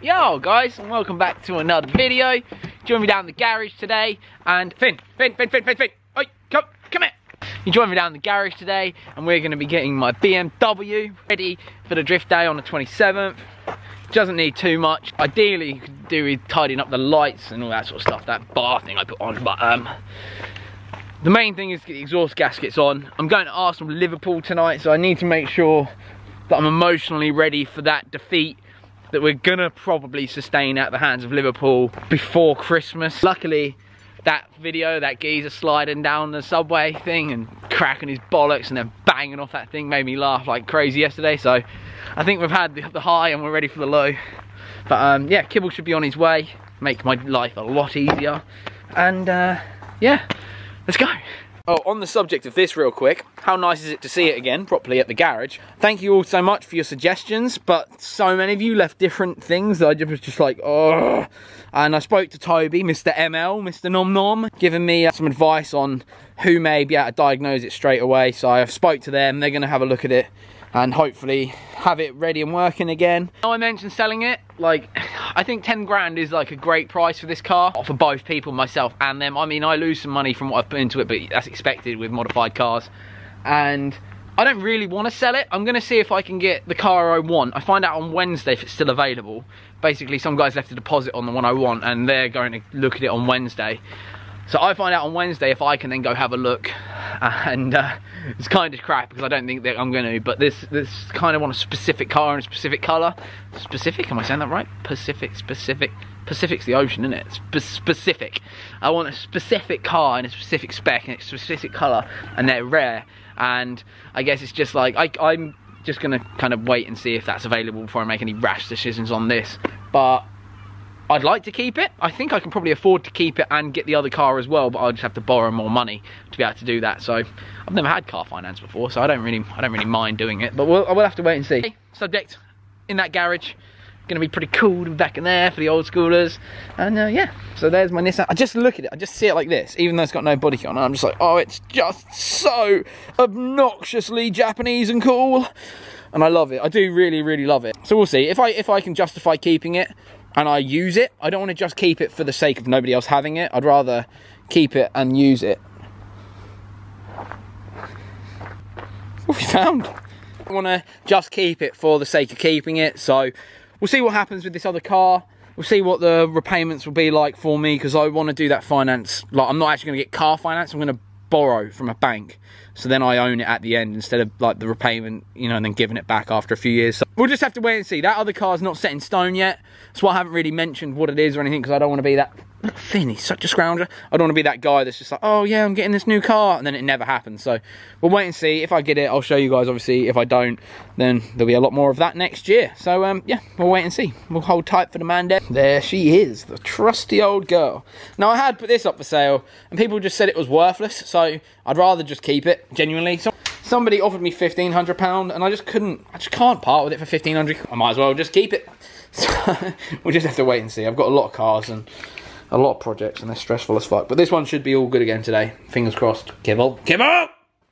Yo guys, and welcome back to another video. Join me down the garage today, and Finn, oi, come here. You join me down the garage today, and we're going to be getting my BMW ready for the drift day on the 27th. Doesn't need too much. Ideally, you could do with tidying up the lights and all that sort of stuff. That bar thing I put on, but the main thing is to get the exhaust gaskets on. I'm going to Arsenal Liverpool tonight, so I need to make sure that I'm emotionally ready for that defeat that we're gonna probably sustain at the hands of Liverpool before Christmas. Luckily, that video, that geezer sliding down the subway thing and cracking his bollocks and then banging off that thing made me laugh like crazy yesterday. So I think we've had the high and we're ready for the low. But yeah, Kibble should be on his way, make my life a lot easier. And yeah, let's go. Oh, on the subject of this real quick, how nice is it to see it again properly at the garage? Thank you all so much for your suggestions, but so many of you left different things that I was just like, oh. And I spoke to Toby, Mr. ML, Mr. Nom Nom, giving me some advice on who may be able to diagnose it straight away. So I spoke to them, they're gonna have a look at it and hopefully have it ready and working again. I mentioned selling it, like, I think 10 grand is like a great price for this car, for both people, myself and them. I mean, I lose some money from what I've put into it, but that's expected with modified cars. And I don't really want to sell it. I'm gonna see if I can get the car I want. I find out on Wednesday if it's still available. Basically, some guys left a deposit on the one I want and they're going to look at it on Wednesday. So I find out on Wednesday if I can then go have a look, and it's kind of crap because I don't think that I'm going to, but this kind of want a specific car in a specific colour. Specific, am I saying that right? Pacific's the ocean, isn't it? Specific. I want a specific car in a specific spec and a specific colour, and they're rare. And I guess it's just like, I'm just going to kind of wait and see if that's available before I make any rash decisions on this. But I'd like to keep it. I think I can probably afford to keep it and get the other car as well, but I'll just have to borrow more money to be able to do that. So I've never had car finance before, so I don't really mind doing it. But we'll have to wait and see. Subject in that garage. Gonna be pretty cool to be back in there for the old schoolers. And yeah, so there's my Nissan. I just look at it, I just see it like this, even though it's got no body kit on it. I'm just like, oh, it's just so obnoxiously Japanese and cool. And I love it. I do really love it. So we'll see if I can justify keeping it and I use it. I don't want to just keep it for the sake of nobody else having it. I'd rather keep it and use it. What have you found? I want to just keep it for the sake of keeping it. So we'll see what happens with this other car. We'll see what the repayments will be like for me, because I want to do that finance. Like, I'm not actually going to get car finance. I'm going to borrow from a bank, so then I own it at the end instead of like the repayment, you know, and then giving it back after a few years. So we'll just have to wait and see. That other car's not set in stone yet, so I haven't really mentioned what it is or anything, because I don't want to be that, look, Finn, he's such a scrounger. I don't want to be that guy that's just like, oh yeah, I'm getting this new car, and then it never happens. So we'll wait and see. If I get it, I'll show you guys, obviously. If I don't, then there'll be a lot more of that next year. So yeah, we'll wait and see. We'll hold tight for the man there. There she is, the trusty old girl. Now, I had put this up for sale and people just said it was worthless, so I'd rather just keep it, genuinely. So somebody offered me £1,500 and I just can't part with it for £1,500. I might as well just keep it. So we'll just have to wait and see. I've got a lot of cars and a lot of projects and they're stressful as fuck. But this one should be all good again today. Fingers crossed. Kibble. Kibble! Got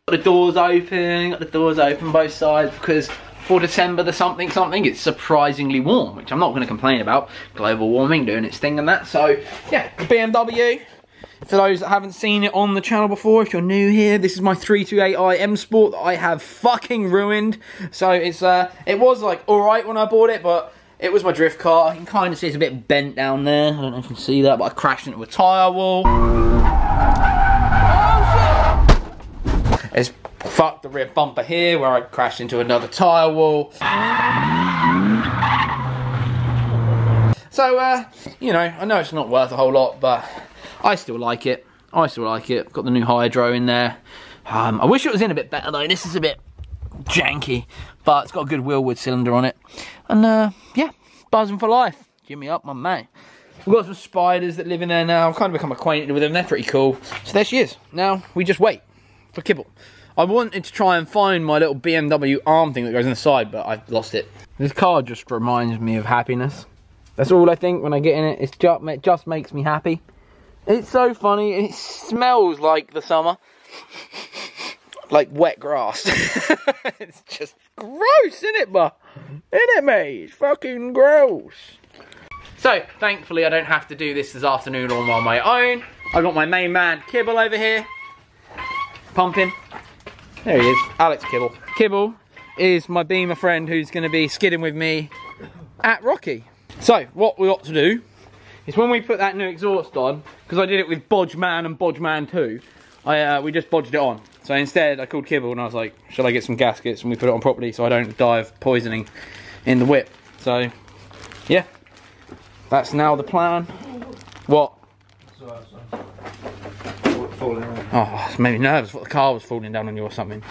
the doors open both sides, because for December the something, it's surprisingly warm, which I'm not going to complain about. Global warming doing its thing and that. So yeah, the BMW. For those that haven't seen it on the channel before, if you're new here, this is my 328i M Sport that I have fucking ruined. So it's it was like alright when I bought it, but it was my drift car. You can kind of see it's a bit bent down there. I don't know if you can see that, but I crashed into a tyre wall. Oh shit! It's fucked the rear bumper here where I crashed into another tyre wall. So you know, I know it's not worth a whole lot, but I still like it. Got the new hydro in there. I wish it was in a bit better though. This is a bit janky, but it's got a good wheelwood cylinder on it. And yeah, buzzing for life. Give me up, my mate. We've got some spiders that live in there now. I've kind of become acquainted with them. They're pretty cool. So there she is. Now we just wait for Kibble. I wanted to try and find my little BMW arm thing that goes on the side, but I've lost it. This car just reminds me of happiness. That's all I think when I get in it. It just makes me happy. It's so funny. It smells like the summer. Like wet grass. It's just gross, isn't it, but? Isn't it, mate? It's fucking gross. So, thankfully I don't have to do this afternoon all on my own. I got my main man, Kibble, over here. Pumping. There he is, Alex Kibble. Kibble is my Beamer friend who's going to be skidding with me at Rocky. So, what we got to do is when we put that new exhaust on, because I did it with Bodge Man and Bodge Man 2, we just bodged it on. So instead I called Kibble and I was like, should I get some gaskets, and we put it on properly so I don't die of poisoning in the whip. So, yeah, that's now the plan. What? Oh, it's made me nervous. The car was falling down on you or something.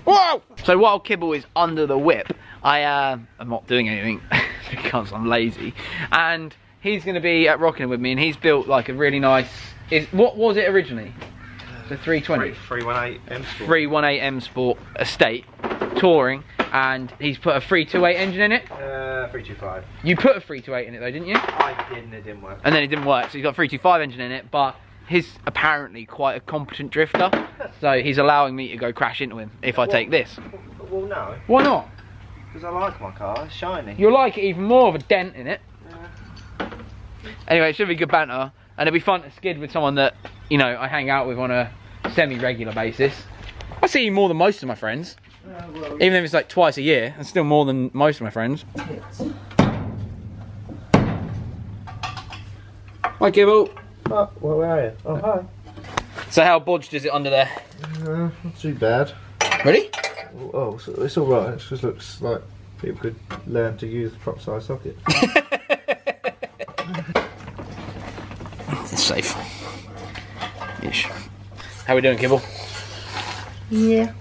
Whoa! So while Kibble is under the whip, I'm not doing anything because I'm lazy. And he's going to be at Rockingham with me, and he's built like a really nice... what was it originally? The 320? 318 M Sport. 318 M Sport estate, touring, and he's put a 328 engine in it? 325. You put a 328 in it though, didn't you? I did, and it didn't work. And then it didn't work, so he's got a 325 engine in it, but he's apparently quite a competent drifter, so he's allowing me to go crash into him if I take this. Well, no. Why not? Because I like my car, it's shiny. You'll like it even more with a dent in it. Yeah. Anyway, it should be good banter, and it'll be fun to skid with someone that, you know, I hang out with on a semi-regular basis. I see you more than most of my friends. Well, Even if it's like twice a year, it's still more than most of my friends. Hi, Kibble. oh, well, where are you? Oh, hi. So how bodged is it under there? Not too bad. Ready? Oh, so it's alright. It just looks like people could learn to use the prop size socket. It's safe. Ish. How we doing, Kibble? Yeah.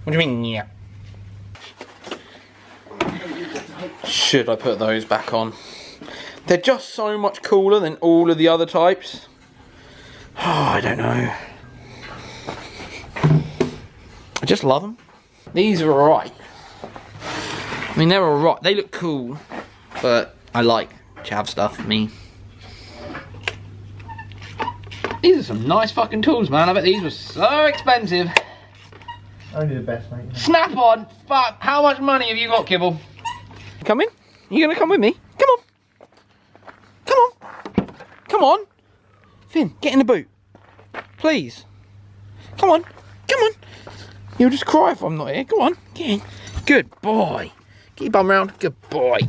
What do you mean, yeah? Should I put those back on? They're just so much cooler than all of the other types. Oh, I don't know. I just love them. These are alright. I mean, they're alright. They look cool, but I like chav stuff, me. These are some nice fucking tools, man. I bet these were so expensive. Only the best, mate. Snap on! Fuck! How much money have you got, Kibble? Come in? You gonna come with me? Come on! Come on! Come on! Finn, get in the boot. Please. Come on! Come on! You'll just cry if I'm not here. Come on, get in. Good boy. Get your bum round. Good boy.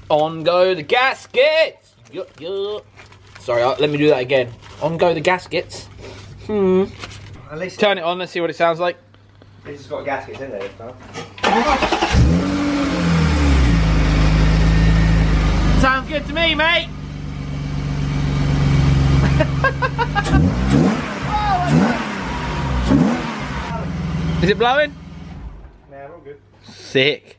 On go the gaskets! Yup, yup. Sorry, let me do that again. On go the gaskets. At least Turn it on, let's see what it sounds like. at least it's got gaskets in there this time. Sounds good to me, mate. Is it blowing? Yeah, all good. Sick.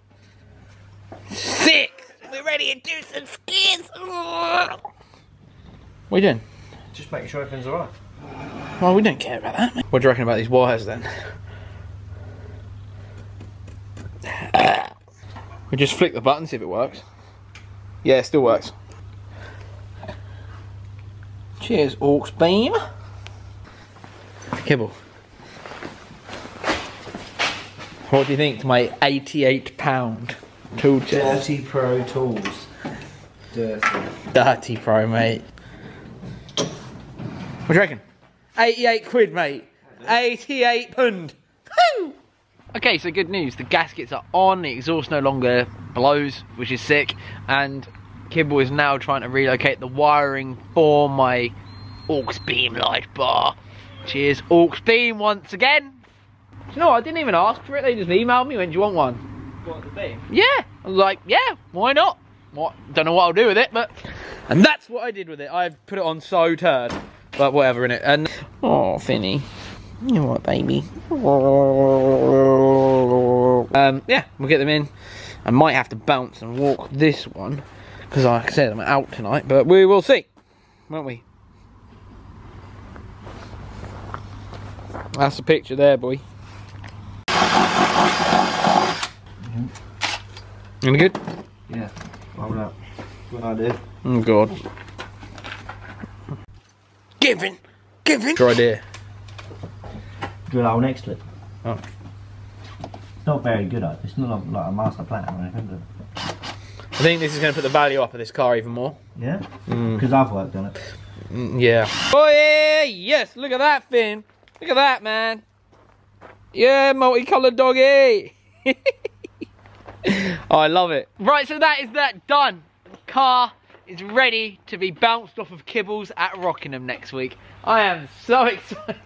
Sick! We're ready to do some skids! What are you doing? Just making sure everything's alright. Well, we don't care about that, mate. What do you reckon about these wires then? We just flick the button, see if it works. Yeah, it still works. Cheers, Aux Beam. Kibble. What do you think to my £88 tool chest? Dirty Pro tools. Dirty. Dirty Pro, mate. What do you reckon? 88 quid, mate. 88 pound. Woo! Okay, so good news. The gaskets are on. The exhaust no longer blows, which is sick. And Kibble is now trying to relocate the wiring for my Aux Beam light bar. Cheers, Aux Beam once again. Do you know what? I didn't even ask for it. They just emailed me. Went, do you want one? What, the beam? Yeah. I was like, yeah, why not? What? Don't know what I'll do with it, but... And that's what I did with it. I put it on so turd. But whatever in it. And... Oh, Finny. You know what, baby? Yeah, we'll get them in. I might have to bounce and walk this one. Because like I said, I'm out tonight. But we will see. Won't we? That's the picture there, boy. Any good? Yeah. Roll up. Good idea. Oh god. Giving! Good idea. Drill hole next to it. Oh. It's not very good. It's not like a master plan or anything. But I think this is going to put the value up of this car even more. Yeah? Because I've worked on it. Yeah. Oh yeah, yes, look at that, Finn. Look at that, man. Yeah, multicoloured doggy. Oh, I love it. Right, so that is that done. The car is ready to be bounced off of Kibbles at Rockingham next week. I am so excited.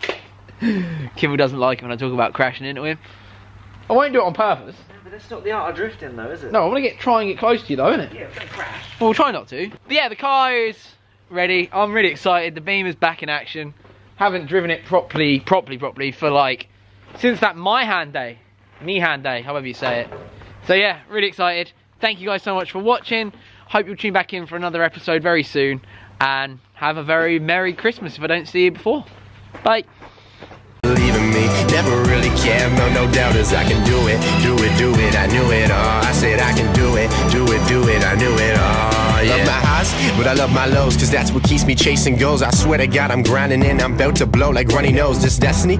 Kibble doesn't like it when I talk about crashing into him. I won't do it on purpose. Yeah, but that's not the art of drifting though, is it? No, I want to try and get close to you though, innit? Yeah, don't crash. Well, we'll try not to. But yeah, the car is ready. I'm really excited. The Beamer's back in action. Haven't driven it properly for like, since that knee-hand day, however you say it. So yeah, really excited. Thank you guys so much for watching. Hope you'll tune back in for another episode very soon. And have a very Merry Christmas if I don't see you before. Bye. Believing me, never really care, no doubters. I can do it, I knew it all. I said I can do it, I knew it all. Yeah. Love my highs, but I love my lows, cause that's what keeps me chasing goals. I swear to God, I'm grinding and I'm about to blow like runny nose. This destiny.